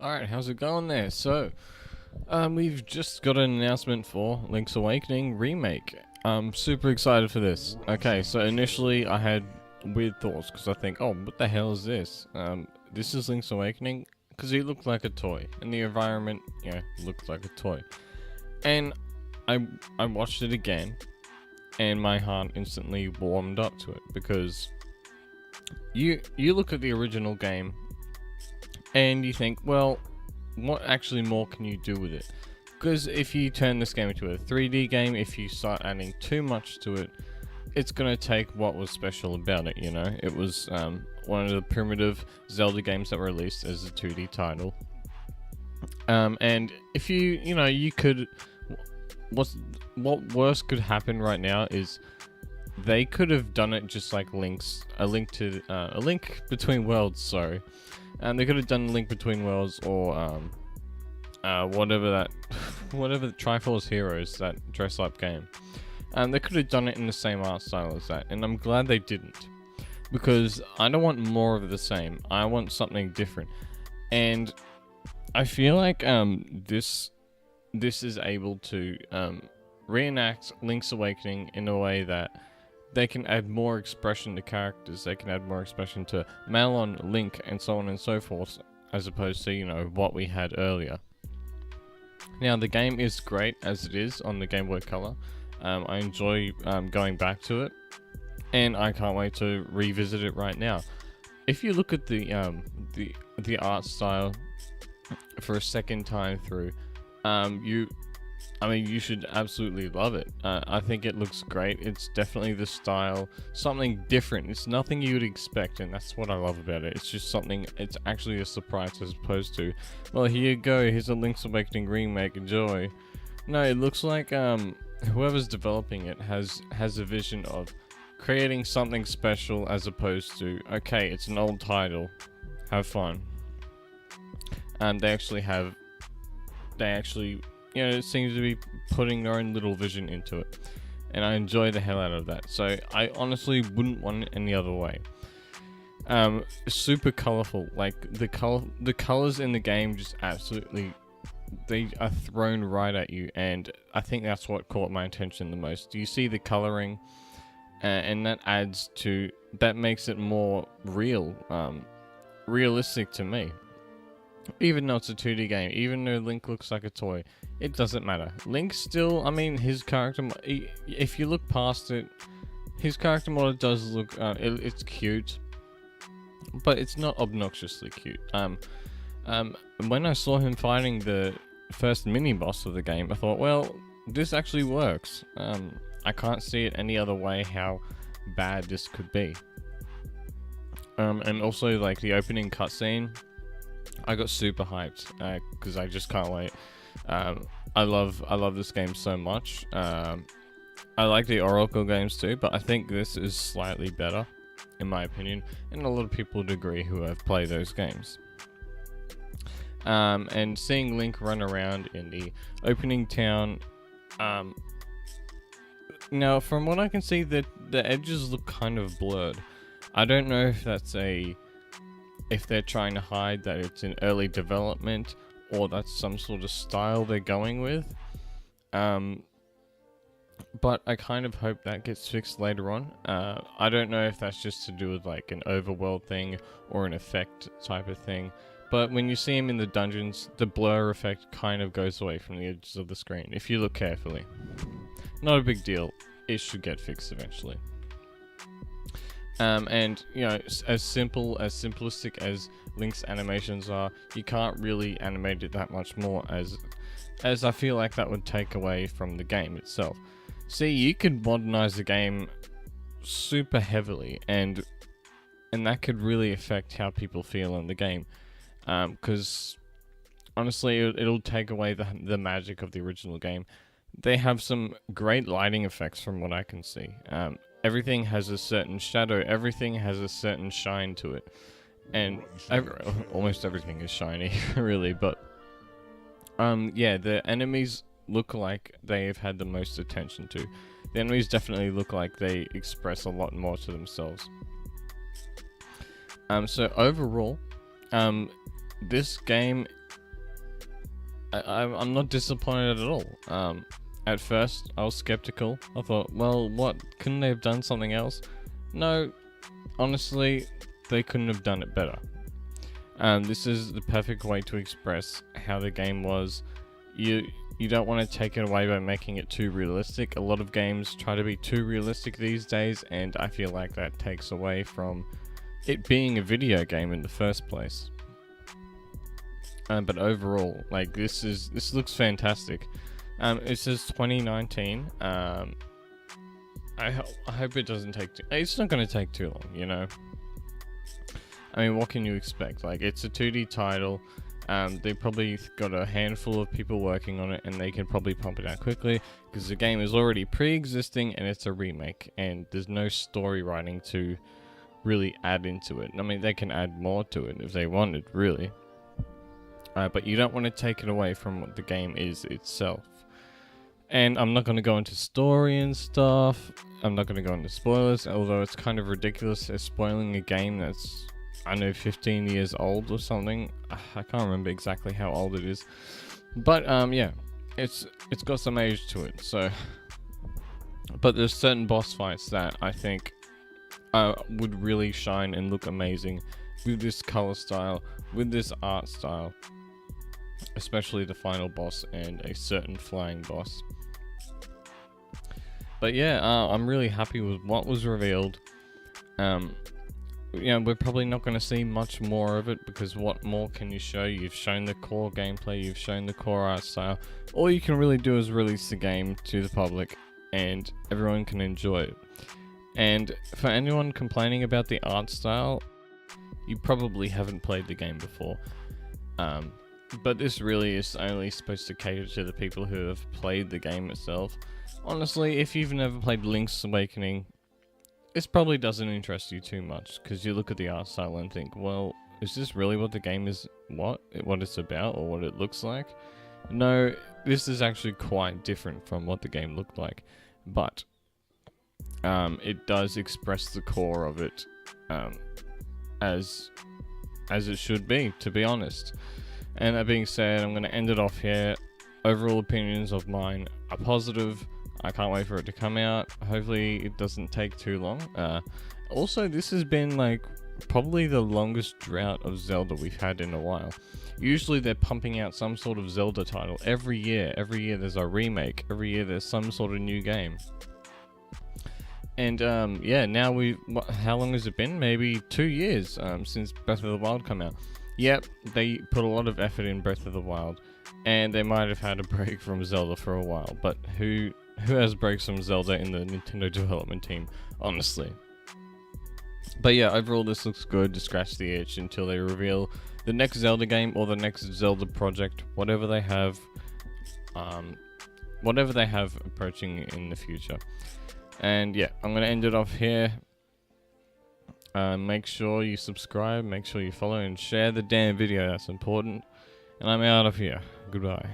Alright, how's it going there? We've just got an announcement for Link's Awakening Remake. I'm super excited for this. Okay, so initially I had weird thoughts, because I think, oh, what the hell is this? This is Link's Awakening? Because he looked like a toy, and the environment, looked like a toy. And I watched it again, and my heart instantly warmed up to it, because you look at the original game, and you think, well, what actually more can you do with it? Because if you turn this game into a 3D game, if you start adding too much to it, it's going to take what was special about it, you know? It was one of the primitive Zelda games that were released as a 2D title. And if you could... What worse could happen right now is they could have done it just like a link between worlds, sorry. And they could have done Link Between Worlds or whatever the Triforce Heroes, that dress-up game. They could have done it in the same art style as that, and I'm glad they didn't, because I don't want more of the same. I want something different, and I feel like this is able to reenact Link's Awakening in a way that they can add more expression to characters, they can add more expression to Malon, Link, and so on and so forth, as opposed to, what we had earlier. Now, the game is great as it is on the Game Boy Color. I enjoy going back to it, and I can't wait to revisit it right now. If you look at the art style for a second time through, you should absolutely love it. I think it looks great. It's definitely the style, something different. It's nothing you would expect, and that's what I love about it. It's just something, it's actually a surprise as opposed to, well, here you go, here's a Link's Awakening remake, enjoy. No, it looks like whoever's developing it has a vision of creating something special as opposed to, okay, it's an old title, have fun. They actually it seems to be putting their own little vision into it, and I enjoy the hell out of that. So I honestly wouldn't want it any other way. Super colorful, like the colors in the game just absolutely, they are thrown right at you, and I think that's what caught my attention the most. You see the coloring, and that makes it more realistic to me. Even though it's a 2D game, even though Link looks like a toy, it doesn't matter. Link still, his character, if you look past it, his character model does look, it's cute, but it's not obnoxiously cute. When I saw him fighting the first mini-boss of the game, I thought, well, this actually works. I can't see it any other way how bad this could be. And also, like, the opening cutscene, I got super hyped because I just can't wait. I love this game so much. I like the Oracle games too, but I think this is slightly better, in my opinion, and a lot of people would agree who have played those games. And seeing Link run around in the opening town, now from what I can see, the edges look kind of blurred. I don't know if that's if they're trying to hide that it's in early development, or that's some sort of style they're going with. But I kind of hope that gets fixed later on. I don't know if that's just to do with like an overworld thing or an effect type of thing. But when you see him in the dungeons, the blur effect kind of goes away from the edges of the screen, if you look carefully. Not a big deal. It should get fixed eventually. And as simplistic as Link's animations are, you can't really animate it that much more, as I feel like that would take away from the game itself. See, you could modernize the game super heavily, and that could really affect how people feel in the game, because honestly, it'll take away the magic of the original game. They have some great lighting effects from what I can see. Everything has a certain shadow, everything has a certain shine to it. And almost everything is shiny, really, but the enemies look like they've had the most attention to. The enemies definitely look like they express a lot more to themselves. So overall, this game I'm not disappointed at all. At first, I was skeptical. I thought, well, what? Couldn't they have done something else? No, honestly, they couldn't have done it better. This is the perfect way to express how the game was. You don't want to take it away by making it too realistic. A lot of games try to be too realistic these days, and I feel like that takes away from it being a video game in the first place. But overall, like, this looks fantastic. It says 2019. I hope it doesn't take it's not going to take too long, you know. I mean, what can you expect? Like, it's a 2D title. They probably got a handful of people working on it, and they can probably pump it out quickly because the game is already pre-existing and it's a remake, and there's no story writing to really add into it. I mean, they can add more to it if they wanted, really. But you don't want to take it away from what the game is itself. And I'm not going to go into story and stuff. I'm not going to go into spoilers, although it's kind of ridiculous spoiling a game that's, I know, 15 years old or something. I can't remember exactly how old it is. But yeah, it's got some age to it. So, but there's certain boss fights that I think would really shine and look amazing with this color style, with this art style. Especially the final boss and a certain flying boss. But yeah, I'm really happy with what was revealed. You know, we're probably not going to see much more of it, because what more can you show? You've shown the core gameplay, you've shown the core art style. All you can really do is release the game to the public and everyone can enjoy it. And for anyone complaining about the art style, you probably haven't played the game before. But this really is only supposed to cater to the people who have played the game itself. Honestly, if you've never played Link's Awakening, this probably doesn't interest you too much, because you look at the art style and think, well, is this really what the game is, what it's about, or what it looks like? No, this is actually quite different from what the game looked like, but it does express the core of it as it should be, to be honest. And that being said, I'm going to end it off here. Overall opinions of mine are positive. I can't wait for it to come out. Hopefully it doesn't take too long. Also, this has been like probably the longest drought of Zelda we've had in a while. Usually they're pumping out some sort of Zelda title every year. Every year there's a remake. Every year there's some sort of new game. And yeah, now how long has it been? Maybe 2 years since Breath of the Wild came out. Yep, they put a lot of effort in Breath of the Wild, and they might have had a break from Zelda for a while, but who has breaks from Zelda in the Nintendo development team, honestly? But yeah, overall this looks good to scratch the itch until they reveal the next Zelda game or the next Zelda project, whatever they have approaching in the future. And yeah, I'm going to end it off here. Make sure you subscribe, make sure you follow and share the damn video, that's important. And I'm out of here. Goodbye.